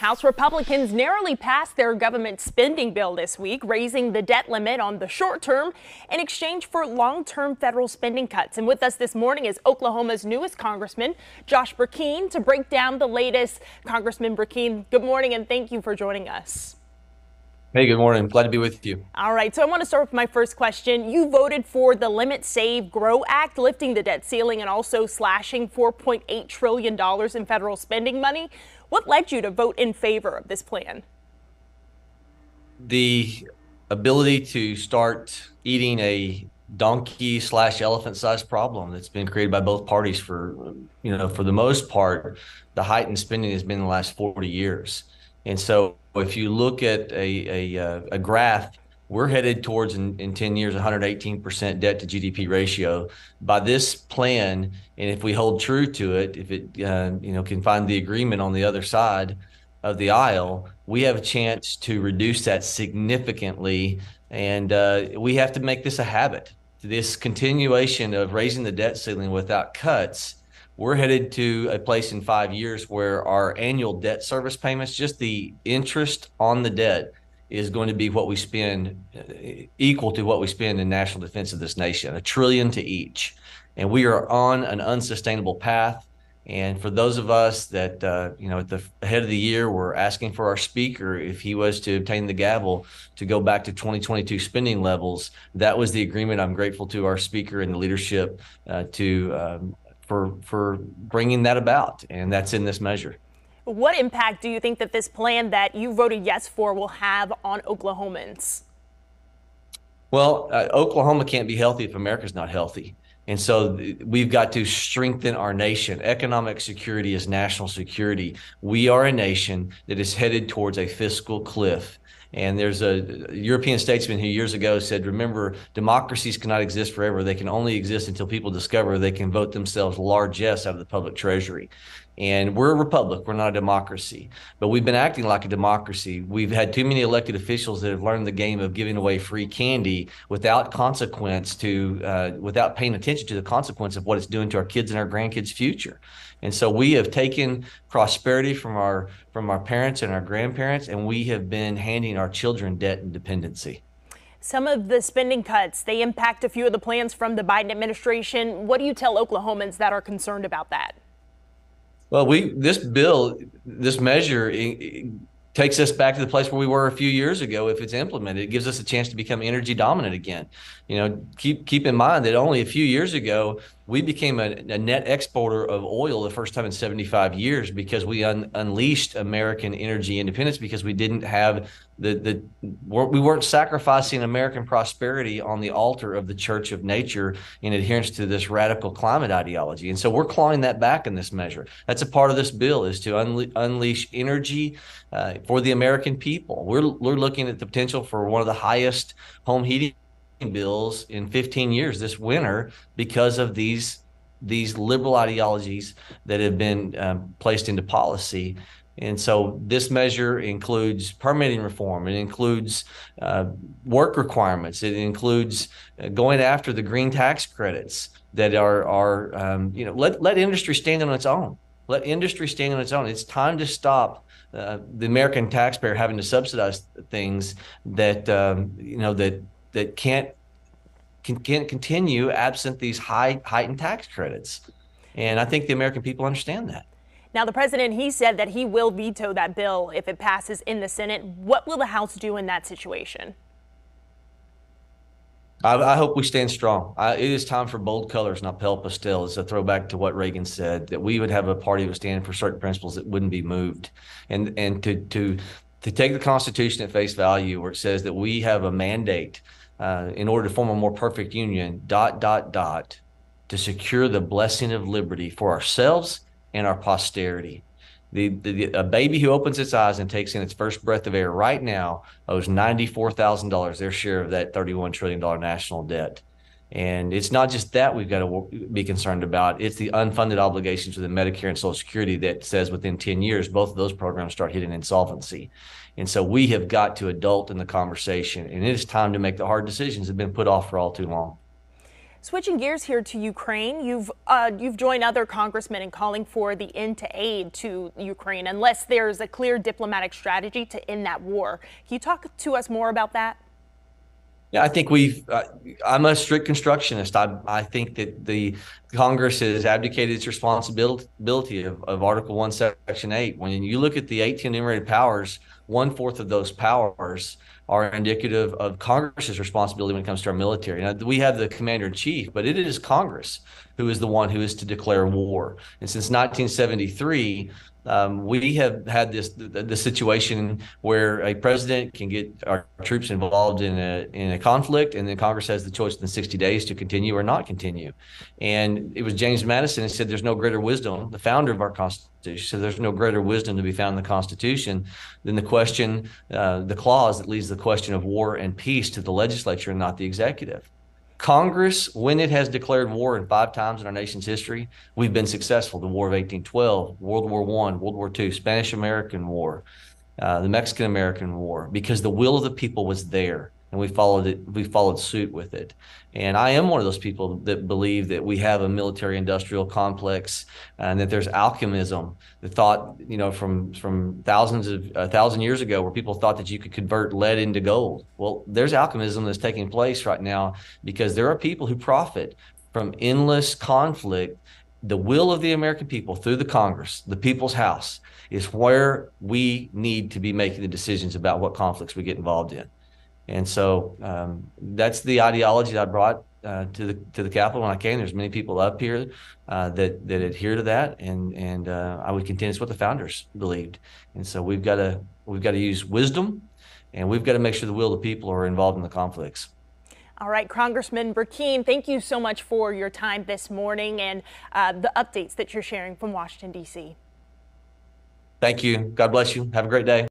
House Republicans narrowly passed their government spending bill this week, raising the debt limit on the short term in exchange for long-term federal spending cuts. And with us this morning is Oklahoma's newest Congressman, Josh Brecheen, to break down the latest. Congressman Brecheen, good morning and thank you for joining us. Hey, good morning. Glad to be with you. All right, so I want to start with my first question. You voted for the Limit, Save, Grow Act, lifting the debt ceiling and also slashing $4.8 trillion in federal spending money. What led you to vote in favor of this plan? The ability to start eating a donkey/elephant-sized problem that's been created by both parties for the most part, the heightened spending has been in the last 40 years. And so if you look at a graph, we're headed towards in 10 years 118% debt to GDP ratio. By this plan, and if we hold true to it, if it can find the agreement on the other side of the aisle, we have a chance to reduce that significantly. And we have to make this a habit. This continuation of raising the debt ceiling without cuts, we're headed to a place in 5 years where our annual debt service payments, just the interest on the debt, is going to be what we spend, equal to what we spend in national defense of this nation, $1 trillion to each. And we are on an unsustainable path. And for those of us that, at the head of the year, we're asking for our speaker, if he was to obtain the gavel, to go back to 2022 spending levels. That was the agreement. I'm grateful to our speaker and the leadership for bringing that about. And that's in this measure. What impact do you think that this plan that you voted yes for will have on Oklahomans? Well, Oklahoma can't be healthy if America's not healthy. And so we've got to strengthen our nation. Economic security is national security. We are a nation that is headed towards a fiscal cliff. And there's a European statesman who years ago said, remember, democracies cannot exist forever. They can only exist until people discover they can vote themselves largesse out of the public treasury. And we're a republic. We're not a democracy. But we've been acting like a democracy. We've had too many elected officials that have learned the game of giving away free candy without consequence without paying attention to the consequence of what it's doing to our kids and our grandkids' future. And so we have taken prosperity from our parents and our grandparents, and we have been handing our children debt and dependency. Some of the spending cuts, they impact a few of the plans from the Biden administration. What do you tell Oklahomans that are concerned about that? Well, this measure takes us back to the place where we were a few years ago. If it's implemented, it gives us a chance to become energy dominant again. Keep in mind that only a few years ago, we became a net exporter of oil the first time in 75 years because we unleashed American energy independence, because we didn't have we weren't sacrificing American prosperity on the altar of the Church of Nature in adherence to this radical climate ideology. And so we're clawing that back in this measure. That's a part of this bill, is to unleash energy for the American people. We're looking at the potential for one of the highest home heating bills in 15 years this winter because of these liberal ideologies that have been placed into policy. And so this measure includes permitting reform. It includes work requirements. It includes going after the green tax credits that let industry stand on its own. Let industry stand on its own. It's time to stop the American taxpayer having to subsidize things that that can't continue absent these heightened tax credits. And I think the American people understand that. Now, the president, he said that he will veto that bill if it passes in the Senate. What will the House do in that situation? I hope we stand strong. It is time for bold colors, not pale pastel. It's a throwback to what Reagan said, that we would have a party that would stand for certain principles that wouldn't be moved. And to take the Constitution at face value, where it says that we have a mandate in order to form a more perfect union, ... to secure the blessing of liberty for ourselves and our posterity. A baby who opens its eyes and takes in its first breath of air right now owes $94,000, their share of that $31 trillion national debt. And it's not just that we've got to be concerned about. It's the unfunded obligations of the Medicare and Social Security that says within 10 years, both of those programs start hitting insolvency. And so we have got to adult in the conversation, and it is time to make the hard decisions that have been put off for all too long. Switching gears here to Ukraine, you've joined other congressmen in calling for the end to aid to Ukraine unless there's a clear diplomatic strategy to end that war. Can you talk to us more about that? Yeah, I think I'm a strict constructionist. I think that the Congress has abdicated its responsibility of Article 1, Section 8. When you look at the 18 enumerated powers, 1/4 of those powers are indicative of Congress's responsibility when it comes to our military. Now, we have the commander in chief, but it is Congress who is the one who is to declare war. And since 1973, we have had the situation where a president can get our troops involved in a conflict, and then Congress has the choice in 60 days to continue or not continue. And it was James Madison who said there's no greater wisdom, the founder of our Constitution, so there's no greater wisdom to be found in the Constitution than the clause that leaves the question of war and peace to the legislature and not the executive. Congress, when it has declared war in 5 times in our nation's history, we've been successful. The War of 1812, World War I, World War II, Spanish-American War, the Mexican-American War, because the will of the people was there, and we followed suit with it. And I am one of those people that believe that we have a military-industrial complex and that there's alchemism. The thought, from 1,000 years ago, where people thought that you could convert lead into gold. Well, there's alchemism that's taking place right now because there are people who profit from endless conflict. The will of the American people through the Congress, the people's house, is where we need to be making the decisions about what conflicts we get involved in. And so that's the ideology that I brought to the Capitol when I came. There's many people up here that adhere to that, and I would contend it's what the founders believed. And so we've got to use wisdom, and we've got to make sure the will of the people are involved in the conflicts. All right, Congressman Burkeen, thank you so much for your time this morning and the updates that you're sharing from Washington, D.C. Thank you. God bless you. Have a great day.